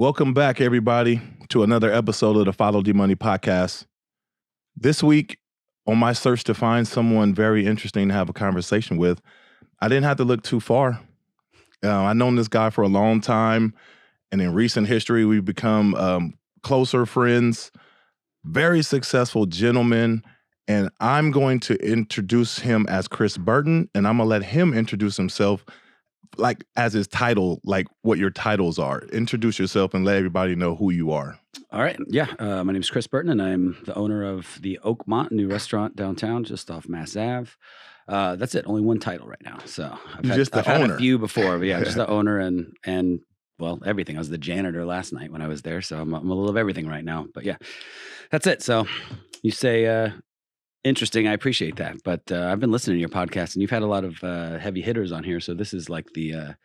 Welcome back, everybody, to another episode of the Follow the Money podcast. This week, on my search to find someone very interesting to have a conversation with, I didn't have to look too far. I've known this guy for a long time, and in recent history, we've become closer friends, very successful gentleman, and I'm going to introduce him as Chris Burton, and I'm going to let him introduce himself like as his title, like what your titles are. Introduce yourself and let everybody know who you are. All right. Yeah. My name is Chris Burton, and I'm the owner of the Oakmont, new restaurant downtown, just off Mass Ave. That's it. Only one title right now. So I've had a few before, but yeah, just the owner and well, everything. I was the janitor last night when I was there, so I'm a little of everything right now. But yeah, that's it. So you say interesting. I appreciate that. But I've been listening to your podcast, and you've had a lot of heavy hitters on here. So this is like the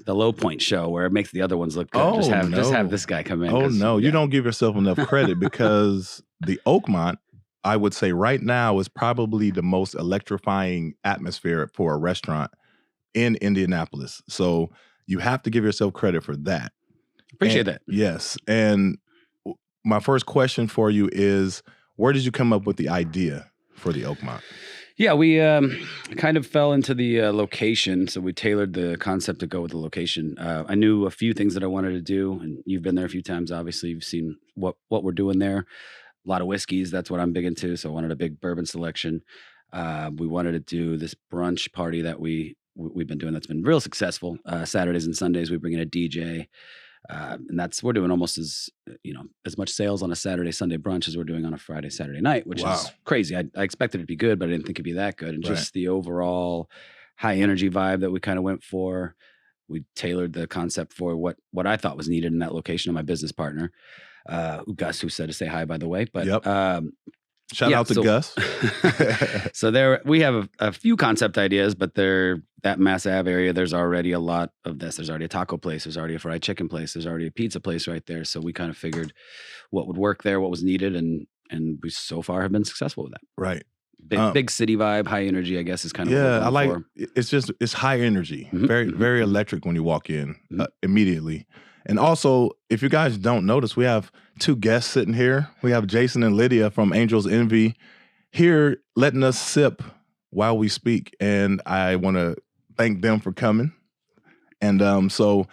low point show where it makes the other ones look good. Oh, just have this guy come in. Oh no, you don't give yourself enough credit because the Oakmont, I would say right now, is probably the most electrifying atmosphere for a restaurant in Indianapolis. So you have to give yourself credit for that. Appreciate that. Yes. And my first question for you is, where did you come up with the idea for the Oakmont? Yeah, we kind of fell into the location, so we tailored the concept to go with the location. I knew a few things that I wanted to do, and you've been there a few times. Obviously, you've seen what we're doing there. A lot of whiskeys, that's what I'm big into, so I wanted a big bourbon selection. We wanted to do this brunch party that we've been doing that's been real successful. Saturdays and Sundays, we bring in a DJ. And we're doing almost as much sales on a Saturday, Sunday brunch as we're doing on a Friday, Saturday night, which is crazy. I expected it to be good, but I didn't think it'd be that good. And just the overall high energy vibe that we kind of went for, we tailored the concept for what I thought was needed in that location. And my business partner, Gus, who said to say hi, by the way, but Shout out to Gus. So we have a few concept ideas, but that Mass Ave area, there's already a lot of this. There's already a taco place. There's already a fried chicken place. There's already a pizza place right there. So we kind of figured what would work there, what was needed, and we so far have been successful with that. Right. Big city vibe, high energy, I guess is kind of what I like. It's high energy, very electric when you walk in immediately. And also, if you guys don't notice, we have two guests sitting here. We have Jason and Lydia from Angel's Envy here letting us sip while we speak. And I want to thank them for coming. And so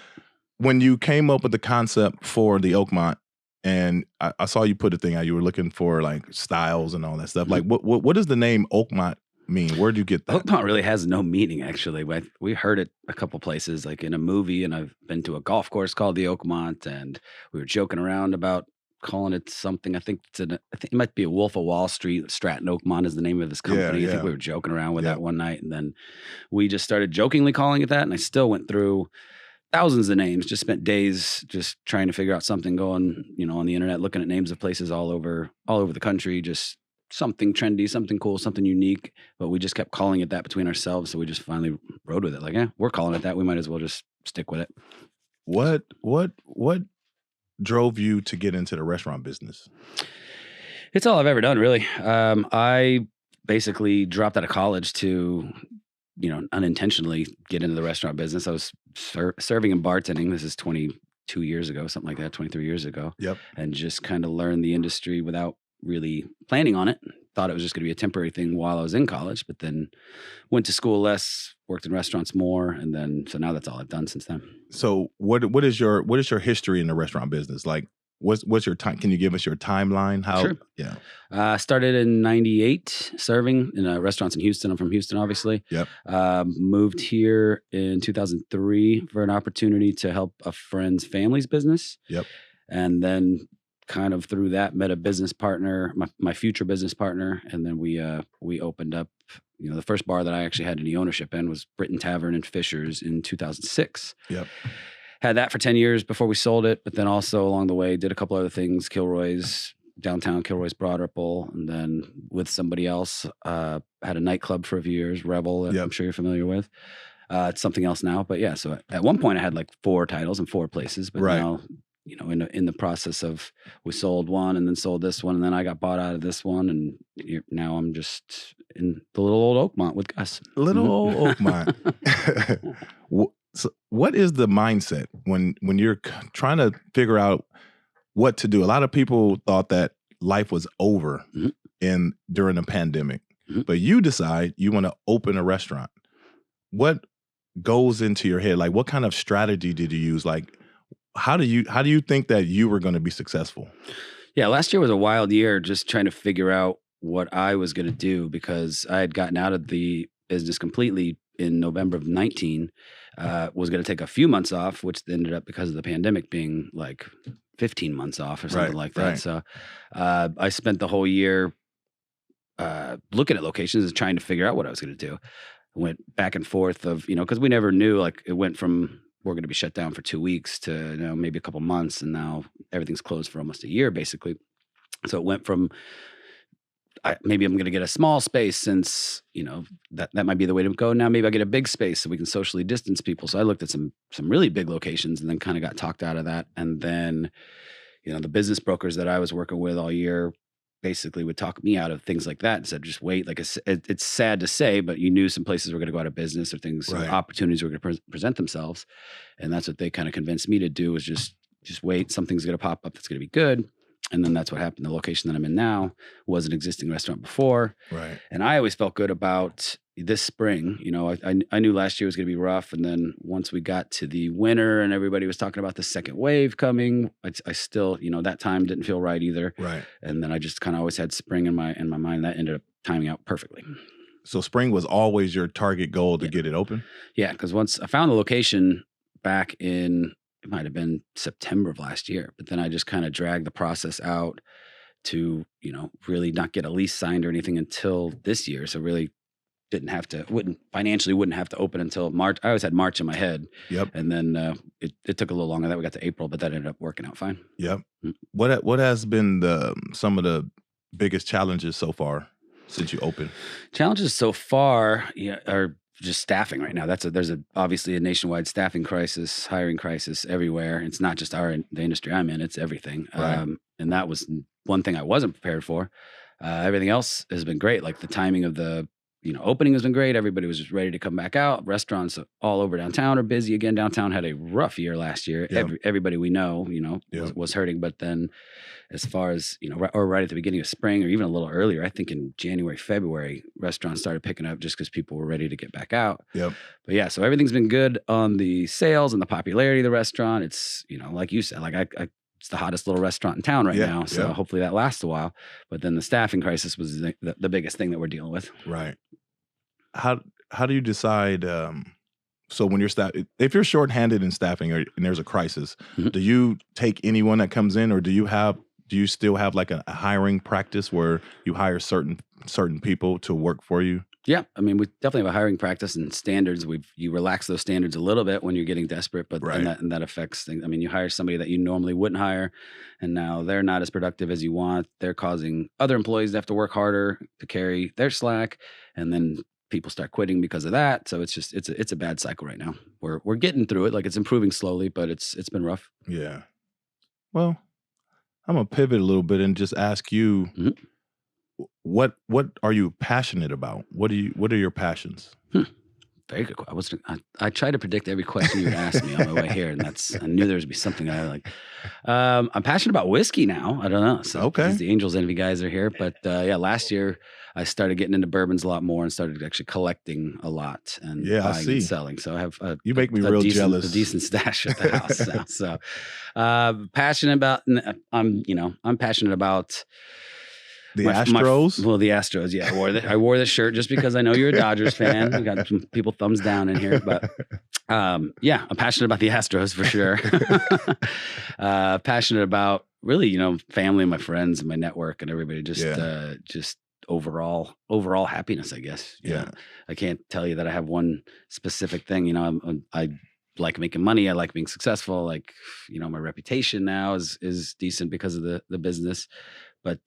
when you came up with the concept for the Oakmont, and I saw you put a thing out, you were looking for like styles and all that stuff. Like what does the name Oakmont mean? Where'd you get that? Oakmont really has no meaning, actually. We heard it a couple places, like in a movie, and I've been to a golf course called the Oakmont, and we were joking around about calling it something. I think it might be a Wolf of Wall Street. Stratton Oakmont is the name of this company. I think we were joking around with that one night, and then we just started jokingly calling it that, and I still went through thousands of names, just spent days just trying to figure out something, going, on the internet, looking at names of places all over the country, just something trendy, something cool, something unique, but we just kept calling it that between ourselves. So we just finally rode with it. Like, we're calling it that. We might as well just stick with it. What drove you to get into the restaurant business? It's all I've ever done, really. I basically dropped out of college to, unintentionally get into the restaurant business. I was serving and bartending. This is 22 years ago, something like that, 23 years ago. Yep. And just kind of learned the industry without really planning on it. Thought it was just going to be a temporary thing while I was in college, but then went to school less, worked in restaurants more, and then so now that's all I've done since then. So what is your history in the restaurant business? Like, what's your time? Can you give us your timeline? How? Sure. Yeah. Started in '98 serving in restaurants in Houston. I'm from Houston, obviously. Yep. Moved here in 2003 for an opportunity to help a friend's family's business. Yep. And then kind of through that met a business partner, my future business partner, and then we opened up. The first bar that I actually had any ownership in was Burton Tavern in Fishers in 2006. Yep. Had that for 10 years before we sold it, but then also along the way did a couple other things, Kilroy's downtown, Kilroy's Broad Ripple, and then with somebody else had a nightclub for a few years, Rebel, that I'm sure you're familiar with. It's something else now, but yeah. So at one point I had like 4 titles and 4 places, but now in the process of, we sold one and then sold this one, and then I got bought out of this one, and now I'm just in the little old Oakmont with Gus. Little old Oakmont. So what is the mindset when you're trying to figure out what to do? A lot of people thought that life was over during the pandemic, but you decide you want to open a restaurant. What goes into your head? Like, what kind of strategy did you use? Like, how do you think that you were going to be successful? Yeah, last year was a wild year just trying to figure out what I was going to do because I had gotten out of the business completely in November of 19. Was going to take a few months off, which ended up because of the pandemic being like 15 months off or something like that. Right. So I spent the whole year looking at locations and trying to figure out what I was going to do. I went back and forth of, because we never knew, like it went from we're going to be shut down for 2 weeks to, maybe a couple months. And now everything's closed for almost a year, basically. So it went from maybe I'm going to get a small space since, that might be the way to go. Now maybe I get a big space so we can socially distance people. So I looked at some really big locations and then kind of got talked out of that. And then, the business brokers that I was working with all year basically would talk me out of things like that and said, just wait. Like it's sad to say, but you knew some places were going to go out of business or things, or opportunities were going to present themselves. And that's what they kind of convinced me to do was just wait. Something's going to pop up that's going to be good. And then that's what happened. The location that I'm in now was an existing restaurant before. Right. And I always felt good about this spring. I knew last year was going to be rough. And then once we got to the winter and everybody was talking about the second wave coming, I still, that time didn't feel right either. Right. And then I just kind of always had spring in my mind that ended up timing out perfectly. So spring was always your target goal to get it open? Yeah. Because once I found the location back in, it might have been September of last year, but then I just kind of dragged the process out to, really not get a lease signed or anything until this year. So really wouldn't have to open until March. I always had March in my head. Yep. And then it took a little longer that we got to April, but that ended up working out fine. Yep. What has been some of the biggest challenges so far since you opened? Challenges so far are just staffing right now. There's obviously a nationwide staffing crisis, hiring crisis everywhere. It's not just the industry I'm in, it's everything. Right. And that was one thing I wasn't prepared for. Everything else has been great. Like the timing of the, opening has been great. Everybody was just ready to come back out. Restaurants all over downtown are busy again. Downtown had a rough year last year. Yep. Everybody we know, was hurting. But then as far as, or right at the beginning of spring or even a little earlier, I think in January, February, restaurants started picking up just because people were ready to get back out. Yep. But yeah, so everything's been good on the sales and the popularity of the restaurant. It's, like you said, like it's the hottest little restaurant in town right now. So hopefully that lasts a while. But then the staffing crisis was the biggest thing that we're dealing with. Right. How do you decide? So when you're if you're shorthanded in staffing and there's a crisis, do you take anyone that comes in, or do you still have like a hiring practice where you hire certain people to work for you? Yeah, I mean, we definitely have a hiring practice and standards. You relax those standards a little bit when you're getting desperate, but and that affects things. I mean, you hire somebody that you normally wouldn't hire, and now they're not as productive as you want. They're causing other employees to have to work harder to carry their slack, and then people start quitting because of that. So it's a bad cycle right now. We're getting through it. Like it's improving slowly, but it's been rough. Yeah. Well, I'm gonna pivot a little bit and just ask you. What are you passionate about? What are your passions? Very good. I try to predict every question you would ask me on my way here, and I knew there would be something I like. I'm passionate about whiskey now. I don't know. So okay. The Angels Envy guys are here, but last year I started getting into bourbons a lot more and started actually collecting a lot and buying and selling. So I have you make me real jealous. A decent stash at the house now. So passionate about. I'm passionate about. The Astros? The Astros, yeah. I wore this shirt just because I know you're a Dodgers fan. We got some people thumbs down in here, but I'm passionate about the Astros for sure. Passionate about really, family and my friends and my network and everybody. Just overall happiness, I guess. I can't tell you that I have one specific thing. I like making money. I like being successful. Like, my reputation now is decent because of the business. But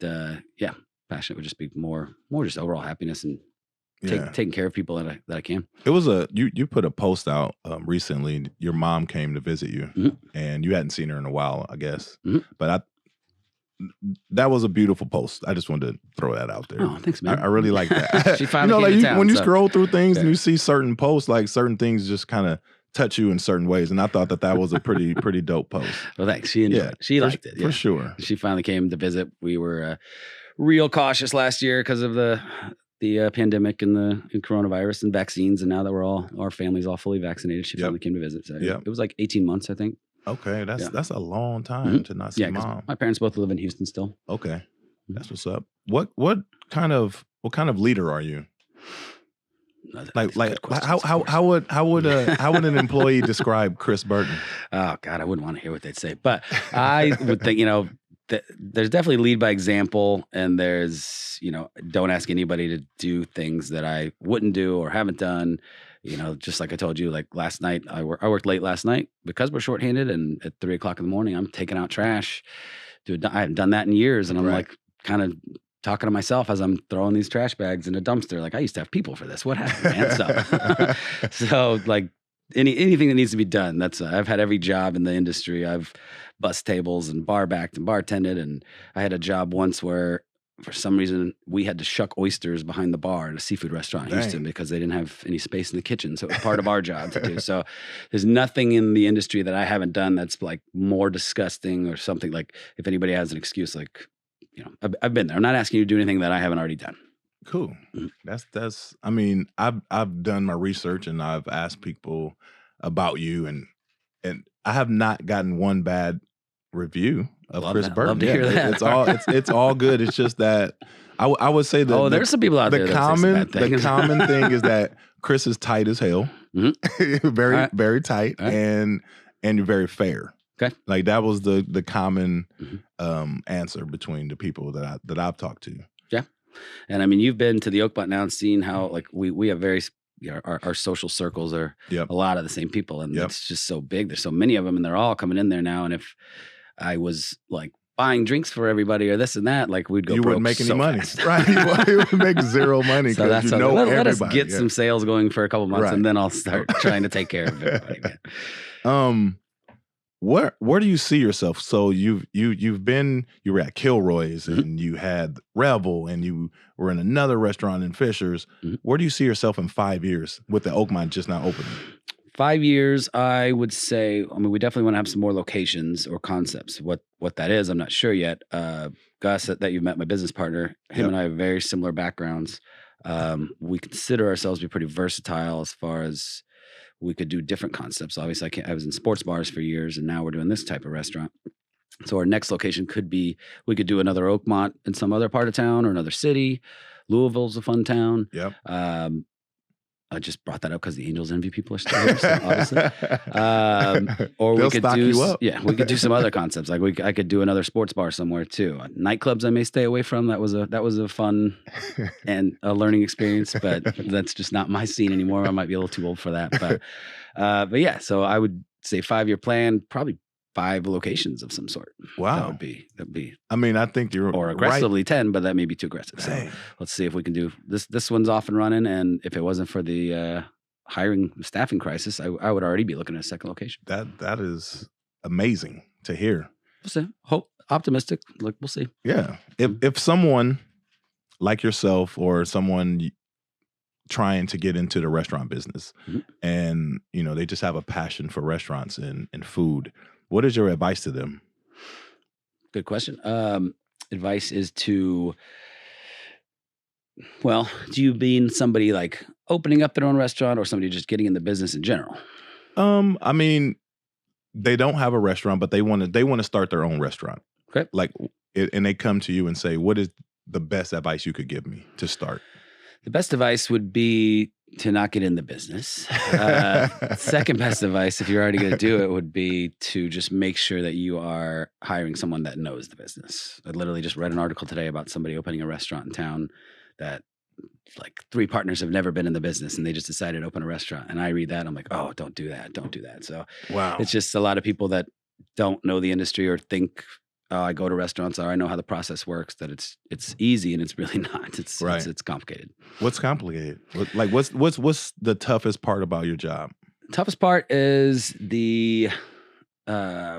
passionate would just be more just overall happiness and taking care of people that I can. It was you put a post out recently. Your mom came to visit you, and you hadn't seen her in a while, I guess. But that was a beautiful post. I just wanted to throw that out there. Oh, thanks, man. I really like that. She finally came to town, when you scroll through things and you see certain posts, like certain things just kind of touch you in certain ways, and I thought that was a pretty dope post. Well, thanks. She enjoyed it. She liked it. For sure. She finally came to visit. We were real cautious last year because of the pandemic and coronavirus and vaccines, and now that our family's all fully vaccinated, she finally came to visit. So it was like 18 months, I think. Okay, that's a long time to not see mom. My parents both live in Houston still. Okay, that's what's up. What kind of leader are you? Like how would an employee describe Chris Burton? Oh God, I wouldn't want to hear what they'd say, but I would think there's definitely lead by example, and there's don't ask anybody to do things that I wouldn't do or haven't done. Just like I told you, like last night, I worked late last night because we're shorthanded, and at 3:00 in the morning, I'm taking out trash. Dude, I haven't done that in years, and I'm like kind of talking to myself as I'm throwing these trash bags in a dumpster. Like, I used to have people for this. What happened, man? So like anything that needs to be done. That's I've had every job in the industry. I've bussed tables and bar backed and bartended, and I had a job once where, for some reason, we had to shuck oysters behind the bar at a seafood restaurant in Houston because they didn't have any space in the kitchen. So it was part of our job to do. So there's nothing in the industry that I haven't done that's like more disgusting or something. Like, if anybody has an excuse, like, I've been there. I'm not asking you to do anything that I haven't already done. Cool. That's. I mean, I've done my research and I've asked people about you, and I have not gotten one bad review of Chris Burton. Love to hear that. It's all good. It's just that I would say that there's some people out there. The common thing is that Chris is tight as hell, very very tight, and you're very fair. Okay, like that was the common answer between the people that I've talked to. Yeah, and I mean, you've been to the Oakmont now and seen how like we have very. Our social circles are a lot of the same people, and it's just so big. There's so many of them, and they're all coming in there now. And if I was like buying drinks for everybody or this and that, like we'd go. You broke wouldn't make any so money, fast. right? You would make zero money. So that's everybody. Let us get some sales going for a couple months, and then I'll start trying to take care of everybody. Where do you see yourself? So you were at Kilroy's and you had Revel and you were in another restaurant in Fisher's. Where do you see yourself in 5 years with the Oakmont just not opening? 5 years, I would say. I mean, we definitely want to have some more locations or concepts. What that is, I'm not sure yet. Gus, that you met, my business partner, him and I have very similar backgrounds. We consider ourselves to be pretty versatile as far as we could do different concepts. Obviously, I was in sports bars for years, and now we're doing this type of restaurant. So our next location could be, we could do another Oakmont in some other part of town or another city. Louisville's a fun town. Yep. I just brought that up because the Angels envy people are still here, so obviously. Or They'll we could stock do, you up. we could do some other concepts. Like I could do another sports bar somewhere too. Nightclubs I may stay away from. That was a fun and a learning experience, but that's just not my scene anymore. I might be a little too old for that. But yeah, so I would say 5-year plan, probably 5 locations of some sort. Wow. That'd be. I mean, I think you're or aggressively 10, but that may be too aggressive. So let's see if we can do this. This one's off and running, and if it wasn't for the staffing crisis, I would already be looking at a second location. That is amazing to hear. We'll see. Hope, optimistic. Look, we'll see. Yeah. If someone like yourself or someone trying to get into the restaurant business and they just have a passion for restaurants and food, what is your advice to them? Good question. Advice is to, do you mean somebody like opening up their own restaurant or somebody just getting in the business in general? I mean, they don't have a restaurant, but they want to start their own restaurant. Okay. And they come to you and say, what is the best advice you could give me to start? The best advice would be to not get in the business. Second best advice, if you're already going to do it, would be to just make sure that you are hiring someone that knows the business. I literally just read an article today about somebody opening a restaurant in town that like 3 partners have never been in the business and they just decided to open a restaurant. And I read that, I'm like, oh, don't do that. Don't do that. So it's just a lot of people that don't know the industry or think, oh, I go to restaurants or I know how the process works, that it's easy, and it's really not. It's complicated. What's complicated? What's the toughest part about your job? Toughest part is the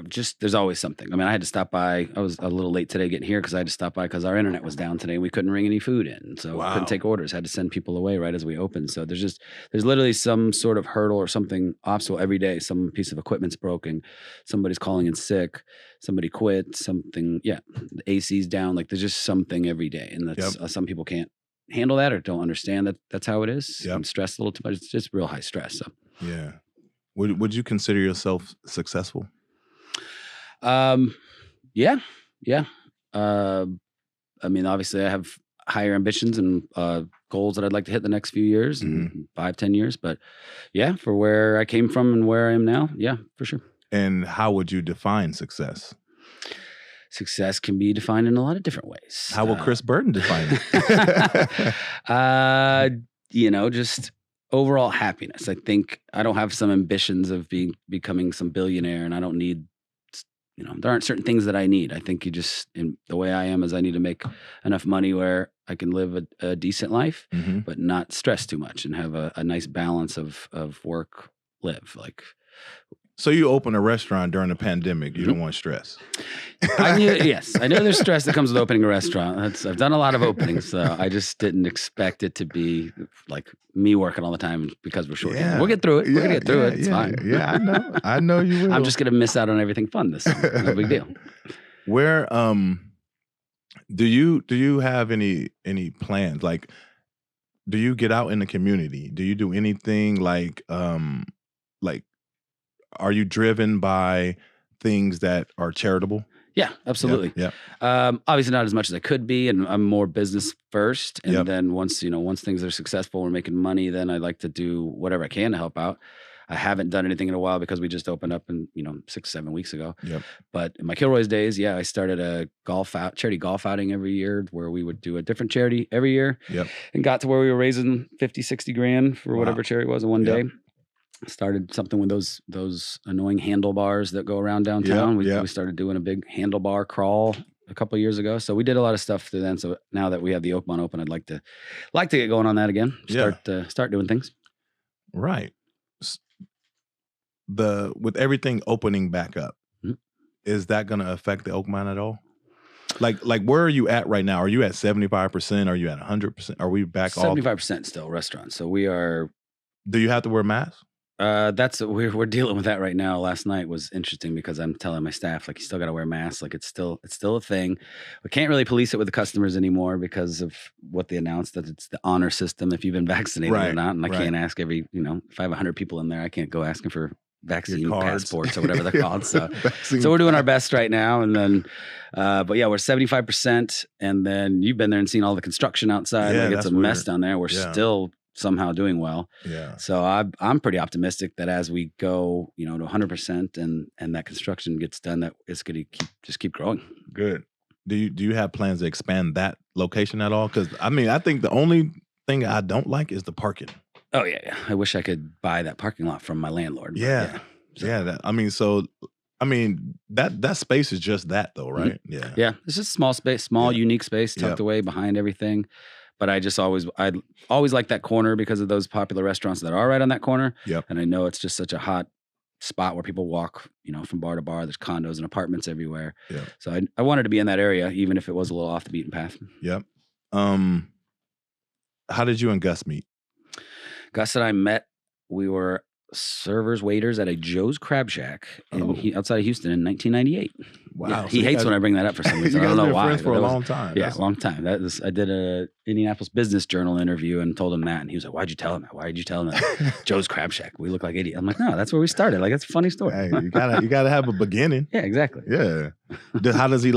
Just there's always something. I mean, I had to stop by. I was a little late today getting here because I had to stop by because our internet was down today and we couldn't ring any food in. So Wow. couldn't take orders. Had to send people away right as we opened. So there's literally some sort of hurdle or something obstacle every day. Some piece of equipment's broken. Somebody's calling in sick. Somebody quit. Something. Yeah, the AC's down. Like there's just something every day, and that's some people can't handle that or don't understand that that's how it is. Yep. And stress a little too much. It's just real high stress. So Yeah. Would you consider yourself successful? Yeah. I mean, obviously I have higher ambitions and goals that I'd like to hit the next few years and 5-10 years. But yeah, for where I came from and where I am now, yeah, for sure. And how would you define success? Success can be defined in a lot of different ways. How will Chris Burton define it? Just overall happiness. I think I don't have some ambitions of becoming some billionaire, and I don't need, there aren't certain things that I need. I think in the way I am is I need to make enough money where I can live a decent life, but not stress too much and have a nice balance of work, live. Like, so you open a restaurant during the pandemic. You don't want stress. Yes, I know there's stress that comes with opening a restaurant. I've done a lot of openings, so I just didn't expect it to be like me working all the time because we're short. We'll get through it. We're gonna get through it. It's fine. Yeah, I know. I know you will. I'm just gonna miss out on everything fun this summer. No big deal. Where do you have any plans? Like, do you get out in the community? Do you do anything like are you driven by things that are charitable? Yeah, absolutely. Yeah. Obviously not as much as I could be, and I'm more business first. And then once things are successful, we're making money, then I like to do whatever I can to help out. I haven't done anything in a while because we just opened up 6-7 weeks ago. Yep. But in my Kilroy's days, I started a charity golf outing every year where we would do a different charity every year. Yep. And got to where we were raising 50, 60 grand for whatever charity it was in one day. Started something with those annoying handlebars that go around downtown. We started doing a big handlebar crawl a couple of years ago. So we did a lot of stuff through then. So now that we have the Oakmont open, I'd like to get going on that again. Start doing things. Right. With everything opening back up, is that going to affect the Oakmont at all? Like where are you at right now? Are you at 75%? Are you at 100%? Are we back 75% still restaurants. So we are. Do you have to wear masks? We're dealing with that right now. Last night was interesting because I'm telling my staff, like, you still got to wear masks. Like, it's still a thing. We can't really police it with the customers anymore because of what they announced, that it's the honor system if you've been vaccinated or not. And I can't ask if I have 100 people in there, I can't go asking for vaccine passports or whatever they're called. So we're doing our best right now. And then, but yeah, we're 75%. And then you've been there and seen all the construction outside. Like, it's a mess down there. We're still somehow doing well. Yeah. So I'm pretty optimistic that as we go, to 100% and that construction gets done, that it's going to keep growing. Good. Do you have plans to expand that location at all? Because I think the only thing I don't like is the parking. Oh yeah. I wish I could buy that parking lot from my landlord. Yeah. That space is just that though, right? Mm-hmm. Yeah. It's just a small space, unique space tucked away behind everything. But I always like that corner because of those popular restaurants that are right on that corner. Yep. And I know it's just such a hot spot where people walk, from bar to bar. There's condos and apartments everywhere. Yep. So I wanted to be in that area, even if it was a little off the beaten path. Yep. How did you and Gus meet? Gus and I met. We were servers, waiters at a Joe's Crab Shack outside of Houston in 1998. Wow. Yeah, he hates when I bring that up for some reason. I don't know why. Friends for a long time. Yeah, a long time. I did a Indianapolis Business Journal interview and told him that, and he was like, "Why'd you tell him that? Why did you tell him that?" Joe's Crab Shack. We look like idiots. I'm like, "No, that's where we started. Like, that's a funny story." Hey, you gotta have a beginning. Yeah, exactly. Yeah. How does he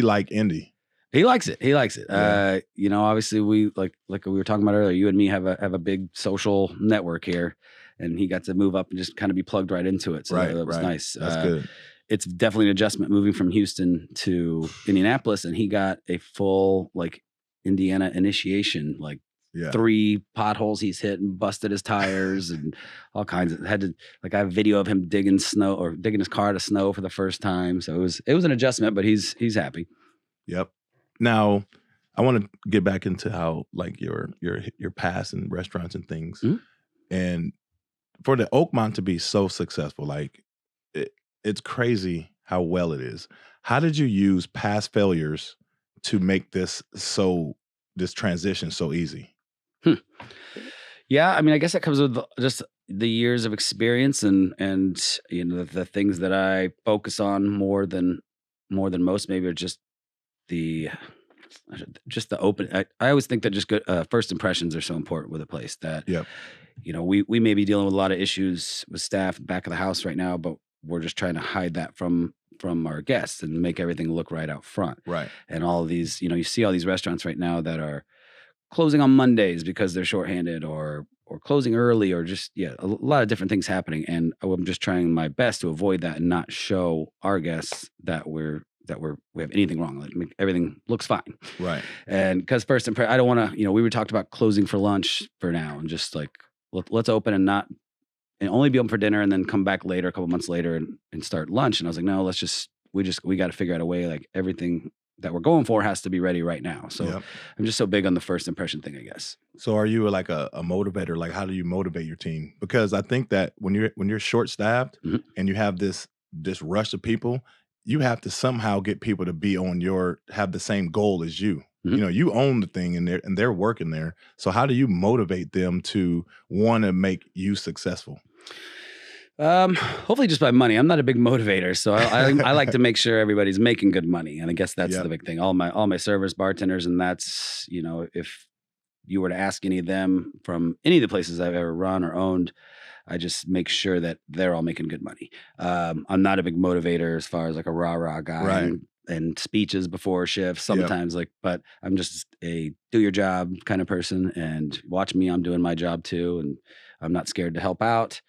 like Indy? He likes it. Yeah. Obviously we like we were talking about earlier, you and me have a big social network here, and he got to move up and just kind of be plugged right into it. So that was nice. That's good. It's definitely an adjustment moving from Houston to Indianapolis, and he got a full Indiana initiation, 3 potholes he's hit and busted his tires and all kinds of, I have video of him digging his car to snow for the first time. So it was an adjustment, but he's happy. Yep. Now, I want to get back into how your past in restaurants and things, and for the Oakmont to be so successful, it's crazy how well it is. How did you use past failures to make this transition so easy? Hmm. Yeah, I mean, I guess that comes with just the years of experience and the things that I focus on more than most maybe are the just the open. I always think that just good first impressions are so important with a place that Yep. we may be dealing with a lot of issues with staff back of the house right now, but we're just trying to hide that from our guests and make everything look right out front. Right. And all of these, you see all these restaurants right now that are closing on Mondays because they're shorthanded or closing early or just a lot of different things happening. And I'm just trying my best to avoid that and not show our guests that we have anything wrong. Like everything looks fine. Right. And because first impression, I don't want to, we were talked about closing for lunch for now and just like let's open and only be open for dinner and then come back later, a couple months later and start lunch. And I was like, no, we got to figure out a way, like everything that we're going for has to be ready right now. So Yep. I'm just so big on the first impression thing, I guess. So are you like a motivator? Like, how do you motivate your team? Because I think that when you're short staffed Mhm. and you have this rush of people, you have to somehow get people to be have the same goal as you. Mhm. You own the thing and they're working there. So how do you motivate them to want to make you successful? Hopefully just by money. I'm not a big motivator, so I like to make sure everybody's making good money, and I guess that's Yep. the big thing. All my servers, bartenders, and that's if you were to ask any of them from any of the places I've ever run or owned, I just make sure that they're all making good money. I'm not a big motivator as far as like a rah guy Right. and speeches before shifts. Sometimes but I'm just a do your job kind of person, and watch me. I'm doing my job too, and I'm not scared to help out.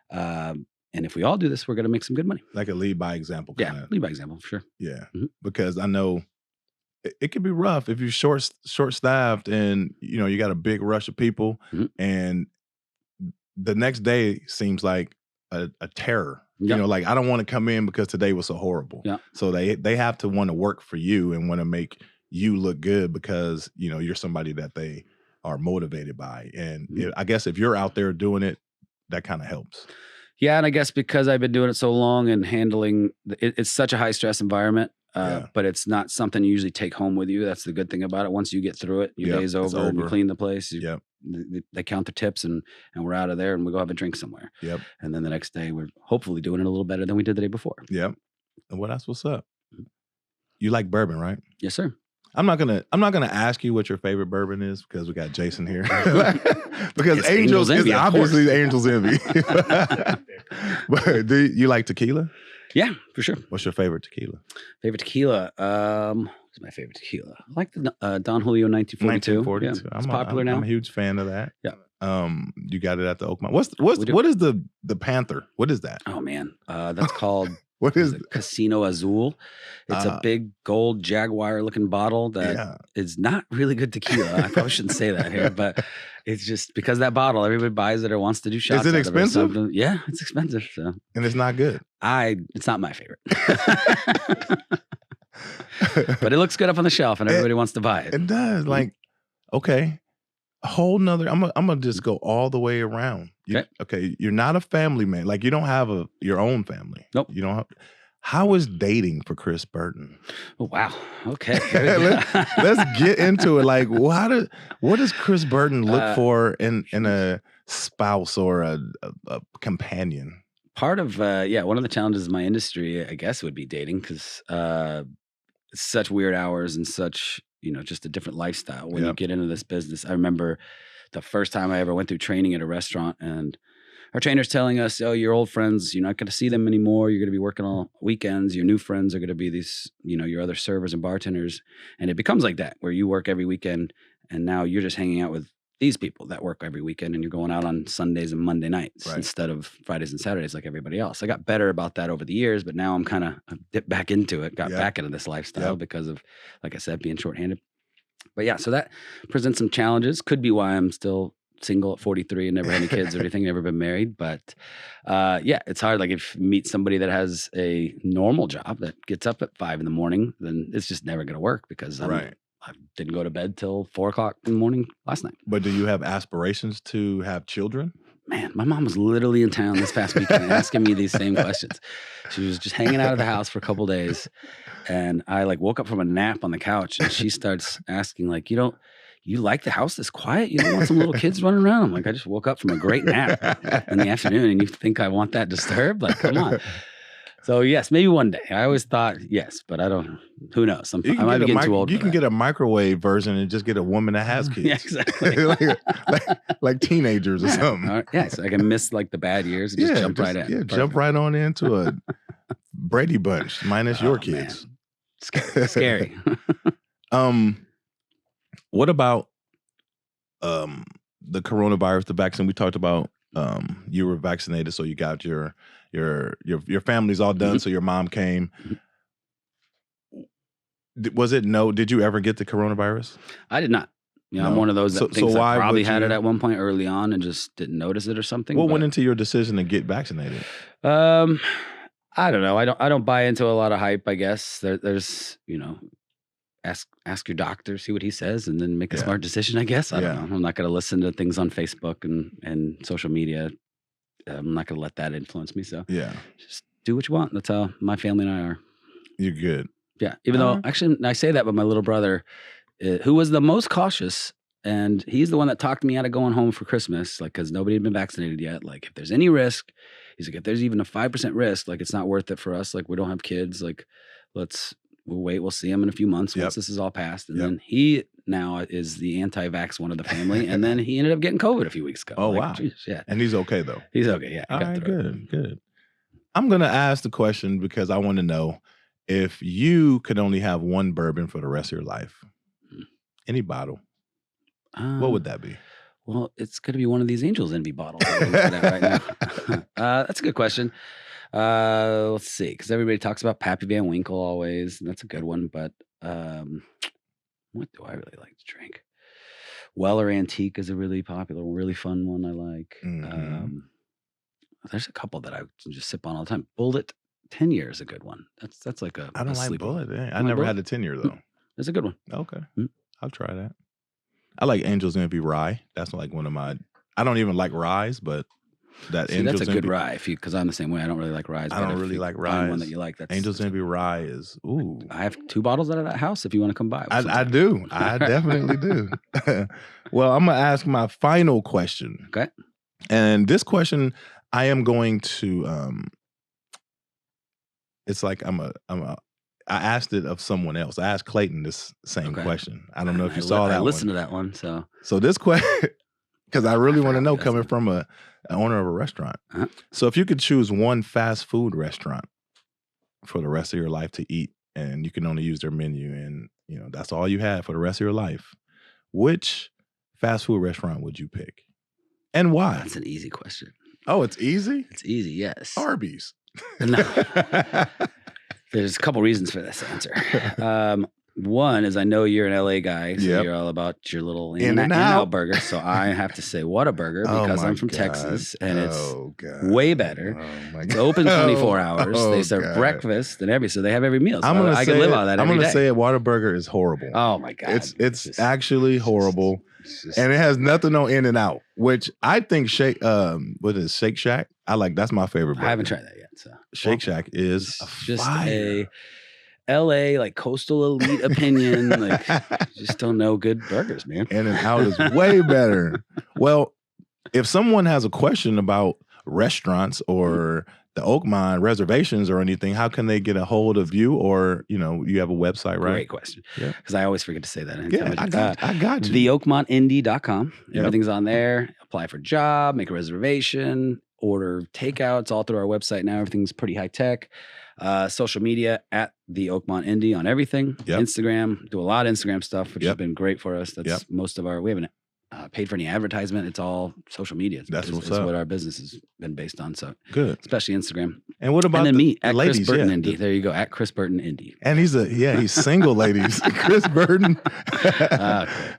And if we all do this, we're going to make some good money. Like a lead by example. Yeah, lead by example, for sure. Yeah. Mhm. Because I know it can be rough if you're short staffed and you got a big rush of people Mhm. and the next day seems like a terror. Yep. Like I don't want to come in because today was so horrible. Yeah. So they have to want to work for you and want to make you look good because you're somebody that they are motivated by. And Mhm. I guess if you're out there doing it, that kind of helps. Yeah, and I guess because I've been doing it so long and handling it's such a high stress environment, but it's not something you usually take home with you. That's the good thing about it. Once you get through it, your Yep, day's it's over and you over. clean the place. Yep. They count the tips and we're out of there and we go have a drink somewhere. Yep. And then the next day we're hopefully doing it a little better than we did the day before. Yep. And that's what's up. You like bourbon, right? Yes, sir. I'm not gonna ask you what your favorite bourbon is because we got Jason here. Because It's Angels Envy, is of obviously course. Angels Envy. But do you like tequila? Yeah, for sure. What's your favorite tequila? Favorite tequila? What's my favorite tequila? I like the Don Julio 1942. 1942. Yeah, it's popular now. I'm a huge fan of that. Yeah. You got it at the Oakmont. We do. What is the Panther? What is that? Oh man, that's called What is Casino Azul. It's a big gold Jaguar looking bottle that is not really good tequila. I probably shouldn't say that here, but it's just because that bottle, everybody buys it or wants to do shots. Is it out expensive? Of it. Yeah, it's expensive. So. And it's not good. It's not my favorite. But it looks good up on the shelf and everybody wants to buy it. It does. Like, okay. A whole nother. I'm gonna just go all the way around. Okay, you're not a family man. Like you don't have your own family. Nope. You don't have. How is dating for Chris Burton? Oh, wow. Okay. Let's get into it. Like, what does Chris Burton look for in a spouse or a companion? Part of one of the challenges of my industry, I guess, would be dating because it's such weird hours and such just a different lifestyle when you get into this business. I remember the first time I ever went through training at a restaurant and our trainer's telling us, oh, your old friends, you're not going to see them anymore. You're going to be working all weekends. Your new friends are going to be these, your other servers and bartenders. And it becomes like that where you work every weekend and now you're just hanging out with these people that work every weekend and you're going out on Sundays and Monday nights instead of Fridays and Saturdays like everybody else. I got better about that over the years, but now I'm kind of dipped back into it, got back into this lifestyle because of, like I said, being shorthanded. But yeah, so that presents some challenges. Could be why I'm still single at 43 and never had any kids or anything, never been married. But it's hard. Like if you meet somebody that has a normal job that gets up at 5 a.m, then it's just never going to work because I didn't go to bed till 4 o'clock in the morning last night. But do you have aspirations to have children? man, my mom was literally in town this past weekend asking me these same questions. She was just hanging out of the house for a couple days. And I like woke up from a nap on the couch and she starts asking like, you like the house this quiet? You don't want some little kids running around? I'm like, I just woke up from a great nap in the afternoon and you think I want that disturbed? Like, come on. So yes, maybe one day. I always thought yes, but I don't. Who knows? I might be getting too old. You can get a microwave version and just get a woman that has kids. Yeah, exactly. like teenagers or something. Right. Yeah, so I can miss like the bad years and just jump right in. Yeah, jump right on into a Brady Bunch minus your kids. Man. Scary. What about the coronavirus, the vaccine? We talked about you were vaccinated, so you got your family's all done, so your mom came. Did you ever get the coronavirus? I did not. You know, I'm one of those that thinks I probably had it at one point early on and just didn't notice it or something. What went into your decision to get vaccinated? I don't know. I don't buy into a lot of hype, I guess. There's, ask your doctor, see what he says, and then make a smart decision, I guess. I don't know. I'm not going to listen to things on Facebook and social media. I'm not going to let that influence me. So just do what you want. That's how my family and I are. You're good. Yeah. Even though, actually, I say that, but my little brother, who was the most cautious, and he's the one that talked me out of going home for Christmas, like, because nobody had been vaccinated yet. Like, if there's any risk, he's like, if there's even a 5% risk, like, it's not worth it for us. Like, we don't have kids. Like, we'll wait. We'll see him in a few months once this is all passed. And then he now is the anti-vax one of the family. And then he ended up getting COVID a few weeks ago. Oh, like, wow. Geez, yeah. And he's okay, though. He's okay. Yeah. All right, good. I'm going to ask the question because I want to know if you could only have one bourbon for the rest of your life, any bottle, what would that be? Well, it's going to be one of these Angels Envy bottles that we're looking at right now. That's a good question. Let's see, because everybody talks about Pappy Van Winkle always, and that's a good one. But what do I really like to drink? Weller Antique is a really popular, really fun one I like. Mm-hmm. There's a couple that I just sip on all the time. Bullet 10 year is a good one. That's like a. I don't like Bullet. I never never had a 10 year though. It's a good one. Okay, I'll try that. I like Angels Envy Rye. That's like one of my. I don't even like ryes, but that's a good rye. Because I'm the same way. I don't really like ryes. I don't really like ryes. One that you like. Angels Envy Rye is ooh. I have 2 bottles out of that house. If you want to come by, I do. I definitely do. Well, I'm gonna ask my final question. Okay. And this question, I am going to. It's like I asked it of someone else. I asked Clayton this same question. I don't know if you saw that. I listened to that one. So this question, because I really want to know, coming from an owner of a restaurant. So if you could choose one fast food restaurant for the rest of your life to eat, and you can only use their menu, and that's all you have for the rest of your life, which fast food restaurant would you pick, and why? That's an easy question. Oh, it's easy? It's easy. Yes. Arby's. No. There's a couple reasons for this answer. One is I know you're an LA guy, so you're all about your little In-N-Out burger. So I have to say, what a burger, because I'm from Texas, and it's way better. It's open 24 hours. They serve breakfast and everything, so they have every meal. So I can live on that every day. I'm going to say it, Whataburger is horrible. Oh my God. It's actually horrible. And it has nothing on In-N-Out, which I think Shake Shack? That's my favorite burger. I haven't tried that yet. So Shake Shack is just fire. a LA like coastal elite opinion. Like, just don't know good burgers, man. In-N-Out is way better. Well, if someone has a question about restaurants or the Oakmont reservations or anything, how can they get a hold of you? Or, you have a website, right? Great question. Because I always forget to say that. Yeah, I got you. TheOakmontIndy.com. Everything's on there. Apply for a job, make a reservation, order takeouts all through our website now. Everything's pretty high tech. Social media at the Oakmont Indy on everything. Instagram, do a lot of Instagram stuff, which has been great for us. That's most of we haven't paid for any advertisement. It's all social media. That's what our business has been based on. So good, especially Instagram. And what about me at ladies? Chris Burton Indy. There you go, at Chris Burton Indy. And he's single, ladies. Chris Burton.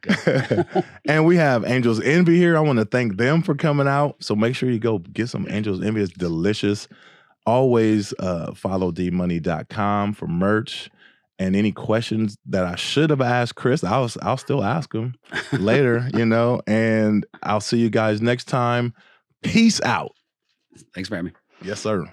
Good. And we have Angels Envy here. I want to thank them for coming out. So make sure you go get some Angels Envy. It's delicious. Always follow dmoney.com for merch. And any questions that I should have asked Chris, I'll still ask him later, and I'll see you guys next time. Peace out. Thanks for having me. Yes, sir.